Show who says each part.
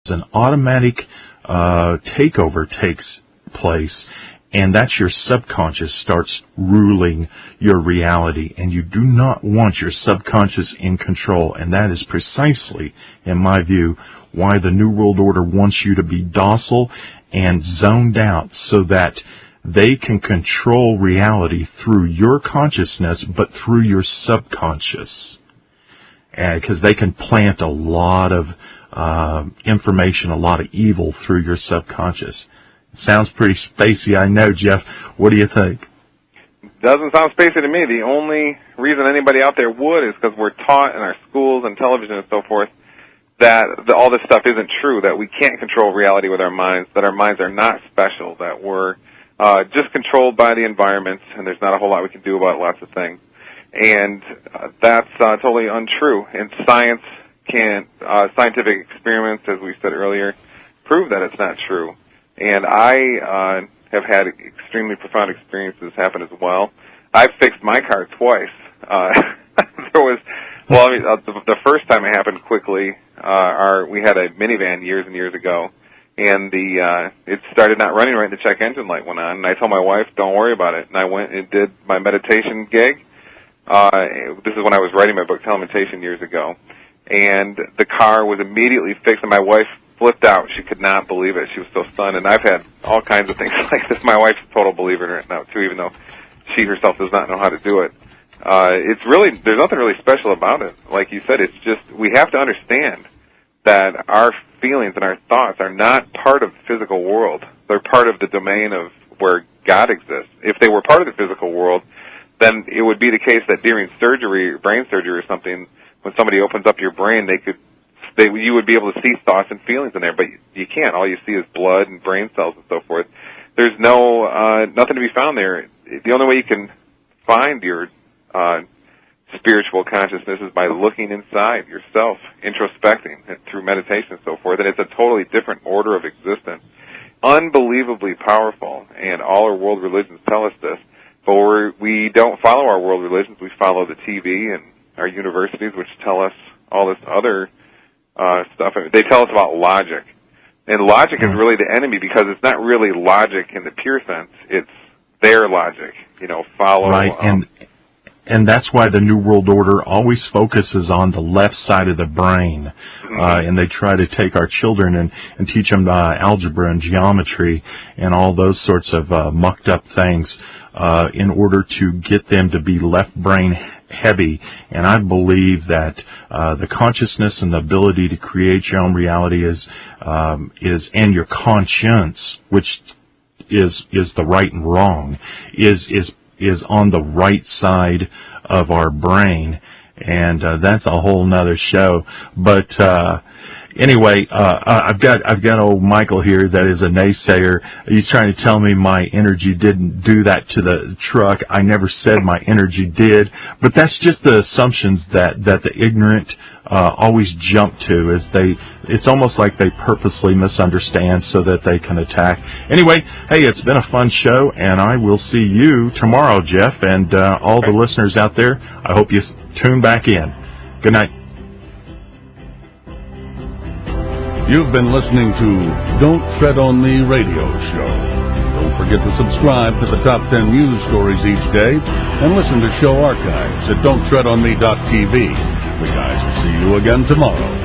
Speaker 1: an automatic takeover takes place, and that's your subconscious starts ruling your reality, and you do not want your subconscious in control, and that is precisely, in my view, why the New World Order wants you to be docile and zoned out so that they can control reality through your consciousness, but through your subconscious. Because they can plant a lot of information, a lot of evil through your subconscious. Sounds pretty spacey, I know, Jeff. What do you think?
Speaker 2: Doesn't sound spacey to me. The only reason anybody out there would is because we're taught in our schools and television and so forth that all this stuff isn't true, that we can't control reality with our minds, that our minds are not special, that we're just controlled by the environment, and there's not a whole lot we can do about lots of things. And that's totally untrue. And scientific experiments, as we said earlier, prove that it's not true. And I have had extremely profound experiences happen as well. I've fixed my car twice. The first time it happened quickly, we had a minivan years and years ago, and it started not running right, and the check engine light went on, and I told my wife, don't worry about it. And I went and did my meditation gig. This is when I was writing my book, Telementation, years ago. And the car was immediately fixed, and my wife flipped out. She could not believe it. She was so stunned. And I've had all kinds of things like this. My wife's a total believer in it now, too, even though she herself does not know how to do it. There's nothing really special about it. Like you said, it's just, we have to understand that our feelings and our thoughts are not part of the physical world. They're part of the domain of where God exists. If they were part of the physical world, then it would be the case that during surgery, brain surgery or something, when somebody opens up your brain, you would be able to see thoughts and feelings in there, but you can't. All you see is blood and brain cells and so forth. There's nothing to be found there. The only way you can find your spiritual consciousness is by looking inside yourself, introspecting through meditation and so forth, and it's a totally different order of existence. Unbelievably powerful, and all our world religions tell us this, but we don't follow our world religions. We follow the TV and our universities, which tell us all this other stuff. They tell us about logic. And logic is really the enemy because it's not really logic in the pure sense. It's their logic, follow.
Speaker 1: Right, and that's why the New World Order always focuses on the left side of the brain. And they try to take our children and teach them algebra and geometry and all those sorts of mucked up things in order to get them to be left brain heavy. And I believe that the consciousness and the ability to create your own reality is and your conscience, which is the right and wrong, is on the right side of our brain, and that's a whole nother show. But anyway, I've got old Michael here that is a naysayer. He's trying to tell me my energy didn't do that to the truck. I never said my energy did, but that's just the assumptions that the ignorant always jump to. It's almost like they purposely misunderstand so that they can attack. Anyway, hey, it's been a fun show, and I will see you tomorrow, Jeff, and all the listeners out there. I hope you tune back in. Good night.
Speaker 3: You've been listening to Don't Tread on Me radio show. Don't forget to subscribe to the top 10 news stories each day and listen to show archives at don'ttreadonme.tv. The guys will see you again tomorrow.